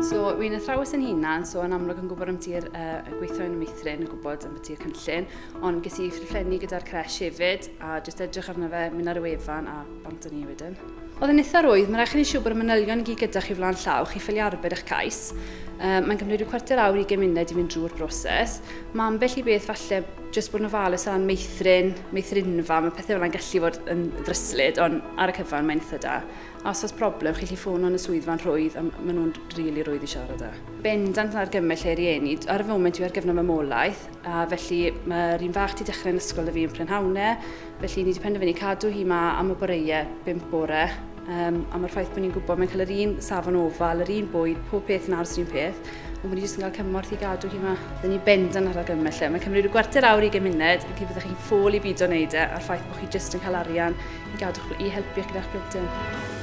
So, wy'n athrawes yn hunan, so yn amlwg yn gwybod am ti'r gweithio yn y meithrin, yn gwybod am ti'r cynllun, ond ges i ffriflenni gyda'r cres hefyd, a jyst edrych arno fe, mynd ar y wefan a bant yn ni wedyn. Oedd yn eitha rwydd, mae'n rhaid i ni siw bod y manylion i gyd gyda chi flaen llaw, chi ffili arbed eich cais. Mae'n cymryd ryw cwarter awr i gymuned i fynd drwy'r broses. Mae ambell i beth falle jyst bod yn ofalus o ran meithrinfa, mae pethau fel yna'n gallu fod yn ddryslyd, ond ar y cyfan mae'n eitha da. A os oes problem, chi'n gallu ffôn o'n y swyddfa'n rhwydd, a maen nhw'n rili rwydd i siarad â. Bendant ar gymell lle rieni, ar y foment yw ar gyfnod mamolaeth, a felly mae'r un fach ti dechrau'n ysgol y fi yn Prynhawnau, felly ni wedi penderfynu cadw hi yma am y boreau 5 bore, a mae'r ffaith bod ni'n gwybod mae'n cael yr un safon ofal, yr un bwyd, pob peth yn ars yr un peth, ond bod ni jyst yn cael cymorth i gadw hi yma. Byddwn ni bendant ar y gymell lle. Mae'n cymryd ryw gwarter awr i gymuned, felly byddwch chi'n ffôl i byd o wneud a'r ffaith bod chi jyst yn cael arian i helpu gyda'ch blentyn.